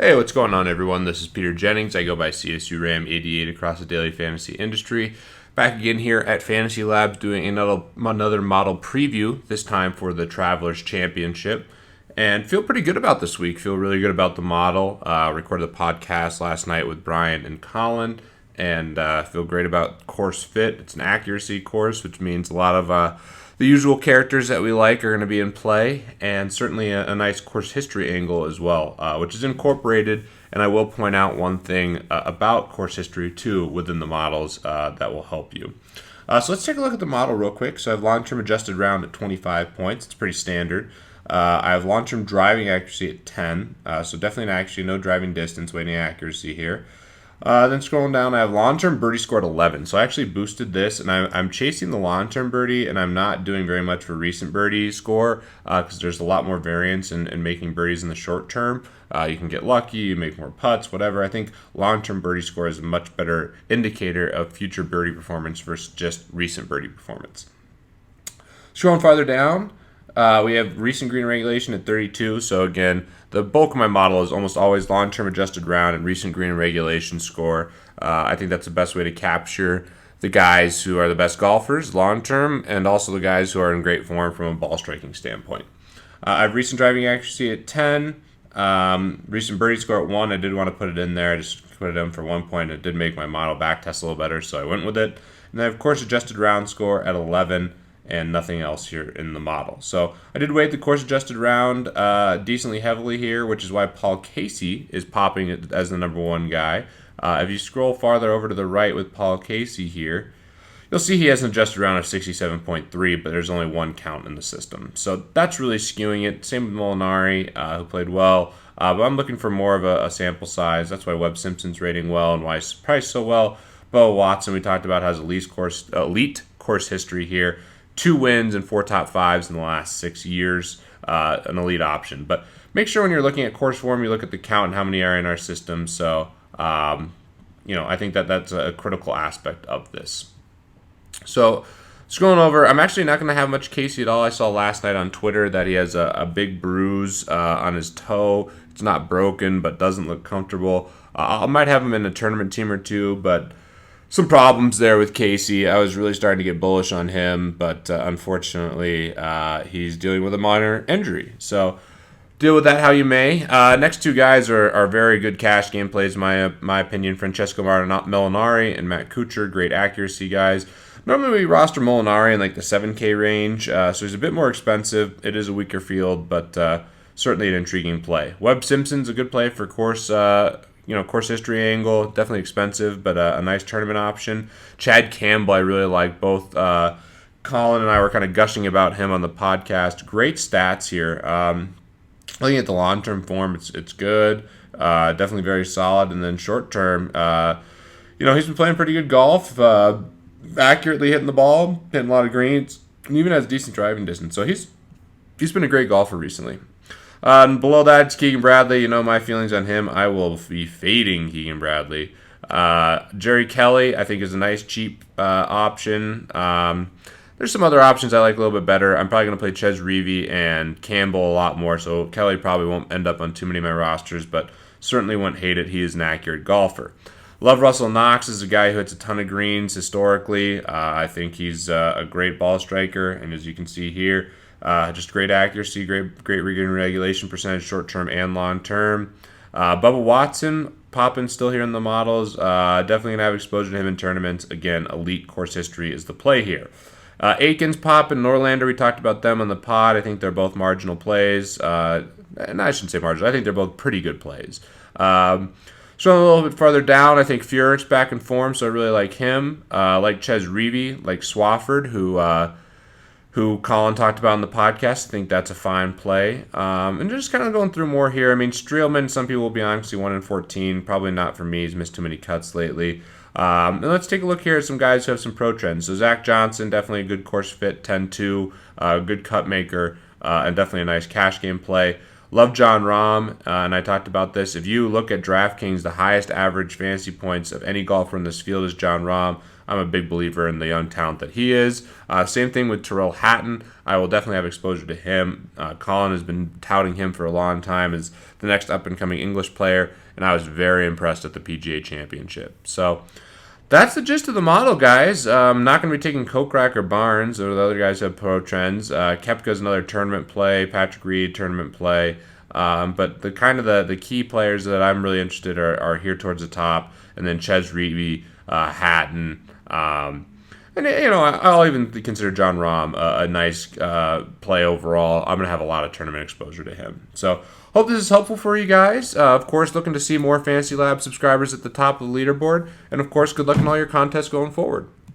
Hey, what's going on, everyone? This is Peter Jennings. I go by CSURAM88 across the daily fantasy industry. Back again here at FantasyLabs doing another model preview, this time for the Travelers Championship. And feel pretty good about this week. Feel really good about the model. Recorded the podcast last night with Brian and Colin. And feel great about course fit. It's an accuracy course, which means a lot of the usual characters that we like are going to be in play, and certainly a nice course history angle as well, which is incorporated. And I will point out one thing about course history, too, within the models that will help you. So let's take a look at the model real quick. So I have long-term adjusted round at 25 points. It's pretty standard. I have long-term driving accuracy at 10, so definitely an accuracy, no driving distance, waiting accuracy here. Then scrolling down, I have long-term birdie score at 11. So I actually boosted this, and I'm chasing the long-term birdie, and I'm not doing very much for recent birdie score because there's a lot more variance in making birdies in the short term. You can get lucky, you make more putts, whatever. I think long-term birdie score is a much better indicator of future birdie performance versus just recent birdie performance. Scrolling farther down, we have recent green regulation at 32. So again, the bulk of my model is almost always long-term adjusted round and recent green regulation score. I think that's the best way to capture the guys who are the best golfers long-term, and also the guys who are in great form from a ball striking standpoint. I have recent driving accuracy at 10. Recent birdie score at 1. I did want to put it in there. I just put it in for 1 point. It did make my model back test a little better, so I went with it. And then, of course, adjusted round score at 11. And nothing else here in the model. So I did weight the course adjusted round decently heavily here, which is why Paul Casey is popping as the number one guy. If you scroll farther over to the right with Paul Casey here, you'll see he has an adjusted round of 67.3, but there's only one count in the system. So that's really skewing it. Same with Molinari, who played well. But I'm looking for more of a sample size. That's why Webb Simpson's rating well and why he's priced so well. Bo Watson, we talked about, has elite course history here. 2 wins and 4 top 5s in the last 6 years, an elite option. But make sure when you're looking at course form, you look at the count and how many are in our system. So, I think that's a critical aspect of this. So, scrolling over, I'm actually not going to have much Casey at all. I saw last night on Twitter that he has a big bruise on his toe. It's not broken, but doesn't look comfortable. I might have him in a tournament team or two, but some problems there with Casey. I was really starting to get bullish on him, but unfortunately, he's dealing with a minor injury. So deal with that how you may. Next two guys are very good cash game plays, in my opinion. Francesco Molinari and Matt Kuchar, great accuracy guys. Normally we roster Molinari in like the 7K range, so he's a bit more expensive. It is a weaker field, but certainly an intriguing play. Webb Simpson's a good play for course history angle, definitely expensive, but a nice tournament option. Chad Campbell, I really like. Both Colin and I were kind of gushing about him on the podcast. Great stats here. Looking at the long-term form, it's good. Definitely very solid. And then short-term, he's been playing pretty good golf, accurately hitting the ball, hitting a lot of greens, and even has decent driving distance. So he's been a great golfer recently. And below that, it's Keegan Bradley. You know my feelings on him. I will be fading Keegan Bradley. Jerry Kelly, I think, is a nice, cheap option. There's some other options I like a little bit better. I'm probably going to play Ches Reavie and Campbell a lot more, so Kelly probably won't end up on too many of my rosters, but certainly won't hate it. He is an accurate golfer. Love Russell Knox is a guy who hits a ton of greens historically. I think he's a great ball striker, and as you can see here, just great accuracy, great green regulation percentage, short-term and long-term. Bubba Watson, popping still here in the models. Definitely going to have exposure to him in tournaments. Again, elite course history is the play here. Aikens, Pop, and Norlander, we talked about them on the pod. I think they're both marginal plays. And I shouldn't say marginal. I think they're both pretty good plays. So a little bit farther down, I think Furyk's back in form, so I really like him. Like Ches Reavie, like Swafford, who Colin talked about in the podcast. I think that's a fine play. And just kind of going through more here. I mean, Streelman, some people will be honest, he 1 in 14. Probably not for me. He's missed too many cuts lately. And let's take a look here at some guys who have some pro trends. So Zach Johnson, definitely a good course fit, 10-2, good cut maker, and definitely a nice cash game play. Love John Rahm, and I talked about this. If you look at DraftKings, the highest average fantasy points of any golfer in this field is John Rahm. I'm a big believer in the young talent that he is. Same thing with Tyrrell Hatton. I will definitely have exposure to him. Colin has been touting him for a long time as the next up-and-coming English player, and I was very impressed at the PGA Championship. So that's the gist of the model, guys. I'm not going to be taking Kokrak or Barnes, or the other guys who have pro trends. Koepka's another tournament play. Patrick Reed, tournament play. But the key players that I'm really interested in are here towards the top, and then Ches Reavie, Hatton, and I'll even consider John Rahm a nice play overall. I'm gonna have a lot of tournament exposure to him. So hope this is helpful for you guys. Of course, looking to see more Fantasy Lab subscribers at the top of the leaderboard, and of course, good luck in all your contests going forward.